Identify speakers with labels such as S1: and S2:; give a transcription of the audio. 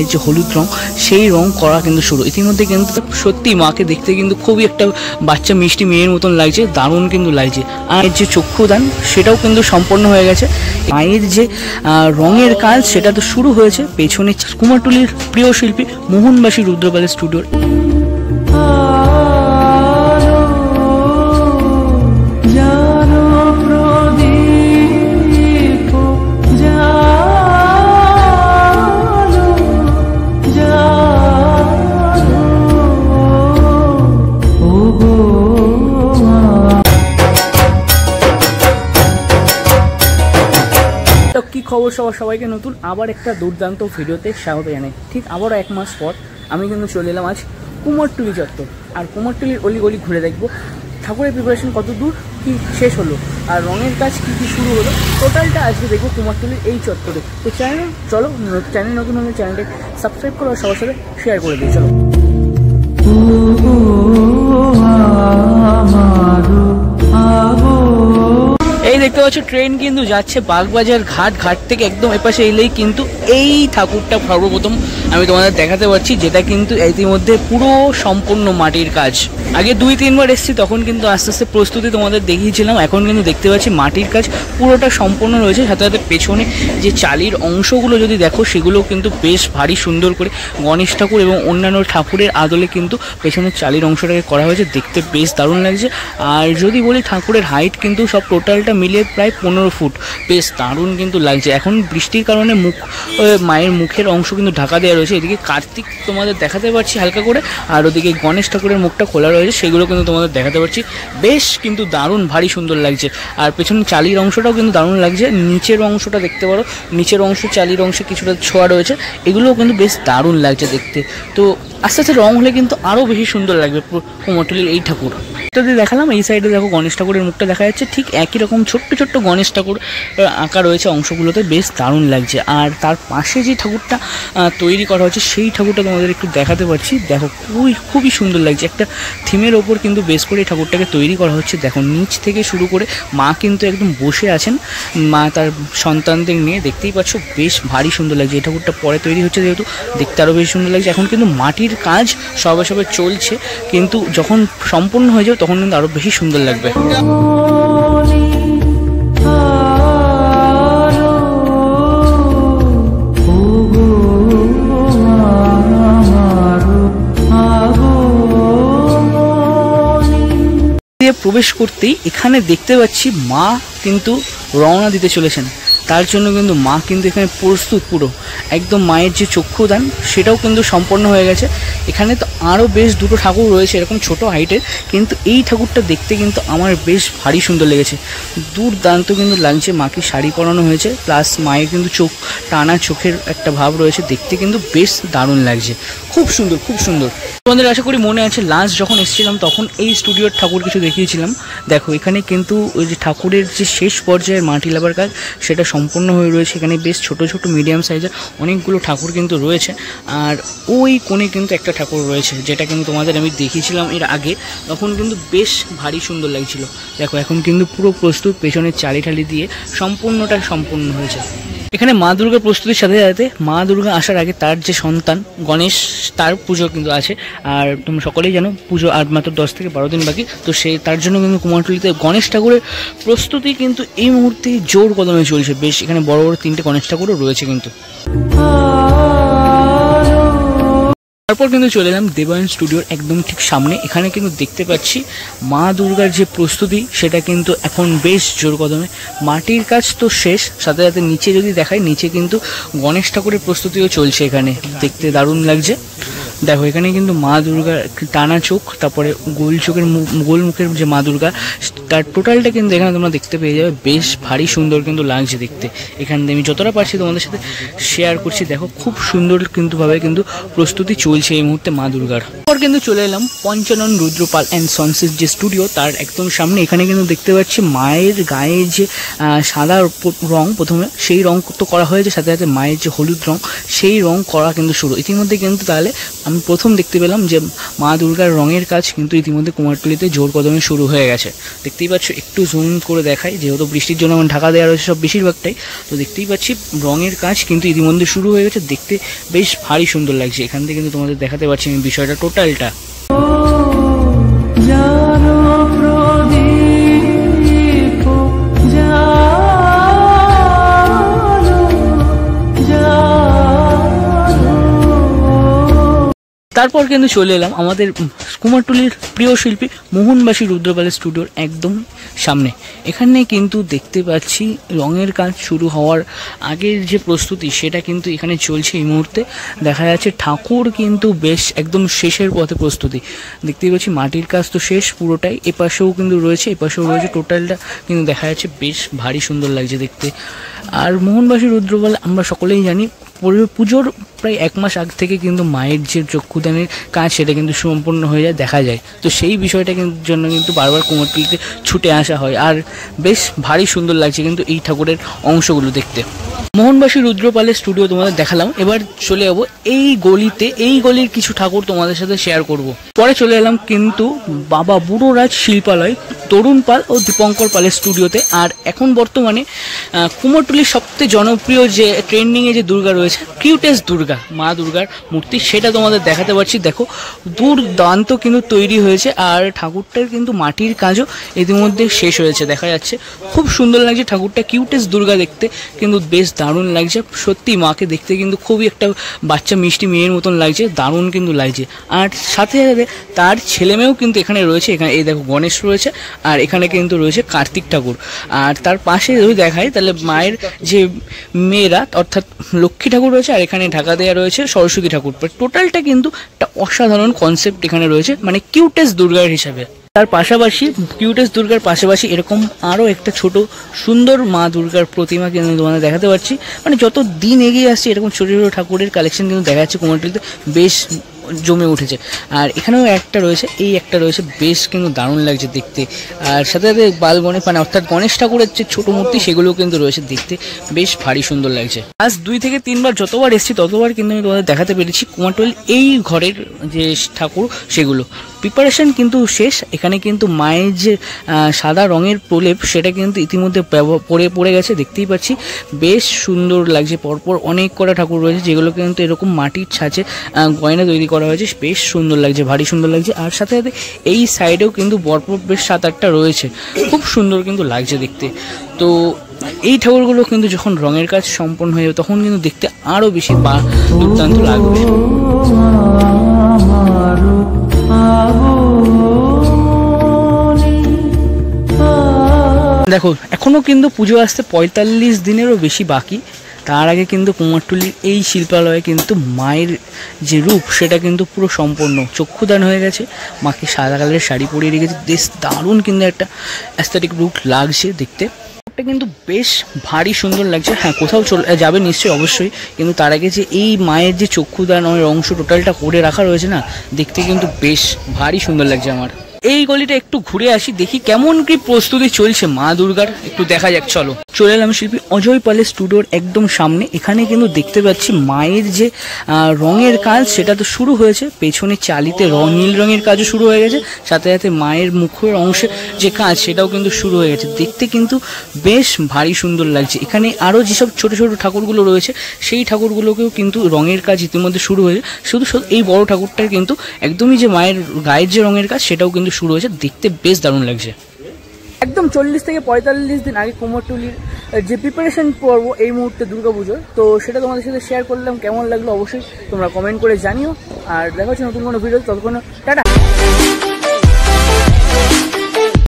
S1: এই যে হলুদ রং সেই রং করা কিন্তু শুরু। ইতিমধ্যে কিন্তু সত্যি মাকে দেখতে কিন্তু খুবই একটা বাচ্চা মিষ্টি মেয়ের মতন লাগছে, দারুণ কিন্তু লাগছে। আর যে চক্ষুদান সেটাও কিন্তু সম্পন্ন হয়ে গেছে। মায়ের যে রঙের কাজ সেটা তো শুরু হয়েছে। পেছনে কুমারটুলির প্রিয় শিল্পী মোহনবাসী রুদ্রপালের স্টুডিওর কি খবর সবাইকে নতুন আবার একটা দুর্দান্ত ভিডিওতে স্বাগত জানাই। ঠিক আবারও 1 মাস পর আমি কিন্তু চলে এলাম আজ কুমারটুলি চত্বর। আর কুমারটুলির অলিগলি ঘুরে দেখবো ঠাকুরের প্রিপারেশন কত দূর কি শেষ হলো আর রঙের কাজ কি শুরু হলো, টোটালটা আজকে দেখবো কুমারটুলির এই চত্বরে। তো চ্যানেল নতুন হলে চ্যানেলটাকে সাবস্ক্রাইব করো আর সবার সাথে শেয়ার করে দিই। চলো এই দেখতে পাচ্ছ ট্রেন কিন্তু যাচ্ছে বাগবাজার ঘাট থেকে একদম এপাশে এলেই কিন্তু এই ঠাকুরটা সর্বপ্রথম আমি তোমাদের দেখাতে পারছি, যেটা কিন্তু ইতিমধ্যে পুরো সম্পূর্ণ মাটির কাজ। আগে 2-3 বার এসেছি, তখন কিন্তু আস্তে আস্তে প্রস্তুতি তোমাদের দেখিয়েছিলাম। এখন কিন্তু দেখতে পাচ্ছি মাটির কাজ পুরোটা সম্পূর্ণ রয়েছে। সাথে সাথে পেছনে যে চালির অংশগুলো যদি দেখো সেগুলো কিন্তু বেশ ভারী সুন্দর করে গণেশ ঠাকুর এবং অন্যান্য ঠাকুরের আদলে কিন্তু পেছনের চালির অংশটাকে করা হয়েছে, দেখতে বেশ দারুণ লাগছে। আর যদি বলি ঠাকুরের হাইট কিন্তু সব টোটালটা মিলিয়ে প্রায় 15 ফুট, বেশ দারুণ কিন্তু লাগছে। এখন বৃষ্টির কারণে মায়ের মুখের অংশ কিন্তু ঢাকা দেওয়া রয়েছে। এদিকে কার্তিক তোমাদের দেখাতে পারছি হালকা করে, আর ওদিকে গণেশ ঠাকুরের মুখটা খোলা রয়েছে, সেগুলো কিন্তু তোমাদের দেখাতে পারছি। বেশ কিন্তু দারুণ ভারী সুন্দর লাগছে। আর পেছনে চালির অংশটাও কিন্তু দারুণ লাগছে। নিচের অংশটা দেখতে পারো, নিচের অংশ চালির অংশে কিছুটা ছোঁয়া রয়েছে, এগুলোও কিন্তু বেশ দারুণ লাগছে দেখতে। তো আস্তে আস্তে রং হলে কিন্তু আরও বেশি সুন্দর লাগবে কুমারটুলির এই ঠাকুর। যদি দেখালাম এই সাইডে দেখো গণেশ ঠাকুরের মুখটা দেখা যাচ্ছে, ঠিক একই রকম ছোট্ট গণেশ ঠাকুর আঁকা রয়েছে অংশগুলোতে, বেশ দারুণ লাগছে। আর তার পাশে যে ঠাকুরটা তৈরি করা হচ্ছে সেই ঠাকুরটা তোমাদের একটু দেখাতে পারছি। দেখো খুবই সুন্দর লাগছে। একটা থিমের ওপর কিন্তু বেশ করে এই ঠাকুরটাকে তৈরি করা হচ্ছে। দেখো নিচ থেকে শুরু করে মা কিন্তু একদম বসে আছেন, মা তার সন্তানদের নিয়ে, দেখতেই পাচ্ছ বেশ ভারী সুন্দর লাগছে। এই ঠাকুরটা পরে তৈরি হচ্ছে যেহেতু দেখতে আরও বেশি সুন্দর লাগছে। এখন কিন্তু মাটির কাজ সবে চলছে, কিন্তু যখন সম্পূর্ণ হয়ে যাবে তখন কিন্তু আরো বেশি সুন্দর লাগবে। প্রবেশ করতেই এখানে দেখতে পাচ্ছি মা কিন্তু রওনা দিতে চলেছেন। তার জন্য কিন্তু মা কিন্তু এখানে প্রস্তুত পুরো একদম। মায়ের যে চক্ষুদান সেটাও কিন্তু সম্পন্ন হয়ে গেছে। এখানে তো আরও বেশ দুটো ঠাকুর রয়েছে এরকম ছোট হাইটের, কিন্তু এই ঠাকুরটা দেখতে কিন্তু আমার বেশ ভারী সুন্দর লেগেছে। দুর্দান্ত কিন্তু লাগছে। মাকে শাড়ি পরানো হয়েছে, প্লাস মায়ের কিন্তু টানা চোখের একটা ভাব রয়েছে, দেখতে কিন্তু বেশ দারুণ লাগছে। খুব সুন্দর। তোমাদের আশা করি মনে আছে লাস্ট যখন এসেছিলাম তখন এই স্টুডিওর ঠাকুর কিছু দেখিয়েছিলাম। দেখো এখানে কিন্তু ওই যে ঠাকুরের যে শেষ পর্যায়ের মাটি লাবার কাজ সেটা সম্পূর্ণ হয়ে রয়েছে। এখানে বেশ ছোট মিডিয়াম সাইজের অনেকগুলো ঠাকুর কিন্তু রয়েছে। আর ওই কোণে কিন্তু একটা ঠাকুর রয়েছে যেটা কিন্তু তোমাদের আমি দেখিয়েছিলাম এর আগে, তখন কিন্তু বেশ ভারী সুন্দর লাগছিল। দেখো এখন কিন্তু পুরো প্রস্তুত, পেছনের চালি দিয়ে সম্পূর্ণ হয়েছে। এখানে মা দুর্গার প্রস্তুতির সাথে সাথে মা দুর্গা আসার আগে তার যে সন্তান গণেশ তার পুজো কিন্তু আছে। আর তোমরা সকলেই জানো পুজো আর মাত্র 10 থেকে 12 দিন বাকি। তো তার জন্য কিন্তু কুমারটুলিতে গণেশ ঠাকুরের প্রস্তুতি কিন্তু এই মুহূর্তে জোর কদমে চলছে। বেশ এখানে বড় 3টে গণেশ ঠাকুরও রয়েছে কিন্তু। তারপর কিন্তু চলে এলাম দেবায়ন স্টুডিওর একদম ঠিক সামনে। এখানে কিন্তু দেখতে পাচ্ছি মা দুর্গার যে প্রস্তুতি সেটা কিন্তু এখন বেশ জোর কদমে। মাটির কাজ তো শেষ, সাথে সাথে নিচে যদি দেখায় নিচে কিন্তু গণেশ ঠাকুরের প্রস্তুতিও চলছে। এখানে দেখতে দারুণ লাগছে। দেখো এখানে কিন্তু মা দুর্গার টানা চোখ, তারপরে গোল মুখের যে মা দুর্গা তার টোটালটা কিন্তু এখানে তোমরা দেখতে পেয়ে যাবে। বেশ ভারী সুন্দর কিন্তু লাগছে দেখতে। এখানে আমি যতটা পারছি তোমাদের সাথে শেয়ার করছি। দেখো খুব সুন্দর কিন্তু ভাবে কিন্তু প্রস্তুতি চলছে এই মুহূর্তে মা দুর্গার। তারপর কিন্তু চলে এলাম পঞ্চানন রুদ্রপাল অ্যান্ড সন্সের যে স্টুডিও তার একদম সামনে। এখানে কিন্তু দেখতে পাচ্ছি মায়ের গায়ে যে সাদা রং প্রথমে সেই রং তো করা হয়েছে, সাথে সাথে মায়ের যে হলুদ রং সেই রং করা কিন্তু শুরু। ইতিমধ্যে কিন্তু তাহলে আমি প্রথম দেখতে পেলাম যে মা দুর্গার রঙের কাজ কিন্তু ইতিমধ্যে কুমারটুলিতে জোর কদমে শুরু হয়ে গেছে। দেখতেই পাচ্ছ, একটু জুম করে দেখাই, যেহেতু বৃষ্টির জন্য আমার ঢাকা দেওয়া রয়েছে সব বেশিরভাগটাই, তো দেখতেই পাচ্ছি রঙের কাজ কিন্তু ইতিমধ্যে শুরু হয়ে গেছে। দেখতে বেশ ভারী সুন্দর লাগছে। এখান থেকে কিন্তু তোমাদের দেখাতে পারছি আমি বিষয়টা টোটালটা। তারপর কিন্তু চলে এলাম আমাদের কুমারটুলির প্রিয় শিল্পী মোহনবাসী রুদ্রপালের স্টুডিওর একদম সামনে। এখানে কিন্তু দেখতে পাচ্ছি রঙের কাজ শুরু হওয়ার আগের যে প্রস্তুতি সেটা কিন্তু এখানে চলছে এই মুহূর্তে। দেখা যাচ্ছে ঠাকুর কিন্তু বেশ একদম শেষের পথে প্রস্তুতি। দেখতেই পাচ্ছি মাটির কাজ তো শেষ পুরোটাই, এপাশেও কিন্তু রয়েছে, এপাশেও রয়েছে, টোটালটা কিন্তু দেখা যাচ্ছে বেশ ভারী সুন্দর লাগছে দেখতে। আর মোহনবাসী রুদ্রপাল আমরা সকলেই জানি পুজোর প্রায় 1 মাস আগ থেকে কিন্তু মায়ের যে চক্ষুদানের কাজ সেটা কিন্তু সম্পূর্ণ হয়ে যায়, দেখা যায়। তো সেই বিষয়টা জন্য কিন্তু বারবার কুমারটুলিতে ছুটে আসা হয়, আর বেশ ভারী সুন্দর লাগছে কিন্তু এই ঠাকুরের অংশগুলো দেখতে। মোহনবাসী রুদ্রপালের স্টুডিও তোমাদের দেখালাম, এবার চলে যাবো এই গলিতে। এই গলির কিছু ঠাকুর তোমাদের সাথে শেয়ার করব। পরে চলে এলাম কিন্তু বাবা বুড়োরাজ শিল্পালয়, তরুণ পাল ও দীপঙ্কর পালের স্টুডিওতে। আর এখন বর্তমানে কুমারটুলির সবচেয়ে জনপ্রিয় যে ট্রেন্ডিংয়ে যে দুর্গা রয়েছে, কিউটেস্ট দুর্গা, মা দুর্গার মূর্তি, সেটা তোমাদের দেখাতে পারছি। দেখো দুর্দান্ত কিন্তু তৈরি হয়েছে, আর ঠাকুরটার কিন্তু মাটির কাজও ইতিমধ্যে শেষ হয়েছে, দেখা যাচ্ছে। খুব সুন্দর লাগছে ঠাকুরটা, কিউটেস্ট দুর্গা দেখতে কিন্তু বেশ দারুণ লাগছে। সত্যি মাকে দেখতে কিন্তু খুবই একটা বাচ্চা মিষ্টি মেয়ের মতন লাগছে, দারুণ কিন্তু লাগছে। আর সাথে সাথে তার ছেলেমেয়েও কিন্তু এখানে রয়েছে। এখানে এই দেখো গণেশ রয়েছে, আর এখানে কিন্তু রয়েছে কার্তিক ঠাকুর। আর তার পাশে যদি দেখাই তাহলে মায়ের যে মেয়েরা অর্থাৎ লক্ষ্মী ঠাকুর রয়েছে, আর এখানে ঢাকা দেওয়া রয়েছে সরস্বতী ঠাকুর। টোটালটা কিন্তু একটা অসাধারণ কনসেপ্ট এখানে রয়েছে, মানে কিউটেস্ট দুর্গার হিসাবে। তার পাশাপাশি কিউটেস্ট দুর্গার পাশাপাশি এরকম আরও একটা ছোট সুন্দর মা দুর্গার প্রতিমা কিন্তু তোমাদের দেখাতে পারছি। মানে যত দিন এগিয়ে আসছে এরকম ছোটো ছোটো ঠাকুরের কালেকশন কিন্তু দেখা যাচ্ছে কুমারটুলিতে বেশ জমে উঠেছে। আর এখানেও একটা রয়েছে, এই একটা রয়েছে, বেশ কিন্তু দারুণ লাগছে দেখতে। আর সাথে সাথে বাল গণেশ মানে অর্থাৎ গণেশ ঠাকুরের যে ছোটো মূর্তি সেগুলোও কিন্তু রয়েছে, দেখতে বেশ ভারী সুন্দর লাগছে। আজ 2 থেকে 3 বার যতবার এসেছি ততবার কিন্তু আমি তোমাদের দেখাতে পেরেছি কুমারটুলি এই ঘরের যে ঠাকুর সেগুলো। প্রিপারেশন কিন্তু শেষ। এখানে কিন্তু মায়ের যে সাদা রঙের প্রলেপ সেটা কিন্তু ইতিমধ্যে পড়ে গেছে, দেখতেই পাচ্ছি বেশ সুন্দর লাগছে। পরপর অনেক কটা ঠাকুর রয়েছে যেগুলো কিন্তু এরকম মাটির ছাঁচে গয়না তৈরি করা হয়েছে, বেশ সুন্দর লাগছে, ভারী সুন্দর লাগছে। আর সাথে সাথে এই সাইডেও কিন্তু পরপর বেশ 7-8টা রয়েছে, খুব সুন্দর কিন্তু লাগছে দেখতে। তো এই ঠাকুরগুলো কিন্তু যখন রঙের কাজ সম্পন্ন হয়ে যাবে তখন কিন্তু দেখতে আরও বেশি দুর্দান্ত লাগবে। দেখো এখনো কিন্তু পুজো আসতে 45 দিনেরও বেশি বাকি। তার আগে কিন্তু কুমারটুলির এই শিল্পালয়ে কিন্তু মায়ের যে রূপ সেটা কিন্তু পুরো সম্পূর্ণ চক্ষুদান হয়ে গেছে। মাকে সাদা কালারের শাড়ি পরিয়ে রেখেছে, বেশ দারুণ কিন্তু একটা অ্যাস্থেটিক রূপ লাগছে দেখতে। এটা কিন্তু বেশ ভারী সুন্দর লাগছে। হ্যাঁ, কোথাও যাবে নিশ্চয়ই অবশ্যই, কিন্তু তার আগে যে এই মায়ের যে চক্ষুদানের অংশ টোটালটা করে রাখা রয়েছে না, দেখতে কিন্তু বেশ ভারী সুন্দর লাগছে আমার। এই গলিটা একটু ঘুরে আসি, দেখি কেমন কি প্রস্তুতি চলছে মা দুর্গার, একটু দেখা যাক। চলো চলে এলাম শিল্পী অজয় পালের স্টুডিওর একদম সামনে। এখানে কিন্তু দেখতে পাচ্ছি মায়ের যে রঙের কাজ সেটা তো শুরু হয়েছে, পেছনে চালিতে নীল রঙের কাজও শুরু হয়ে গেছে, সাথে সাথে মায়ের মুখের অংশে যে কাজ সেটাও কিন্তু শুরু হয়ে গেছে। দেখতে কিন্তু বেশ ভারী সুন্দর লাগছে। এখানে আরও যেসব ছোটো ছোটো ঠাকুরগুলো রয়েছে সেই ঠাকুরগুলোকেও কিন্তু রঙের কাজ ইতিমধ্যে শুরু হয়েছে। শুধু এই বড় ঠাকুরটার কিন্তু একদমই যে মায়ের গায়ের যে রঙের কাজ সেটাও কিন্তু শুরু হয়েছে, দেখতে বেশ দারুণ লাগছে। একদম 40 থেকে 45 দিন আগে কুমারটুলির যে প্রিপারেশন পর্ব এই মুহূর্তে দুর্গাপুজোর, তো সেটা তোমাদের সাথে শেয়ার করলাম। কেমন লাগলো অবশ্যই তোমরা কমেন্ট করে জানিও। আর দেখা হচ্ছে নতুন কোনো ভিডিও, ততক্ষণ টাটা।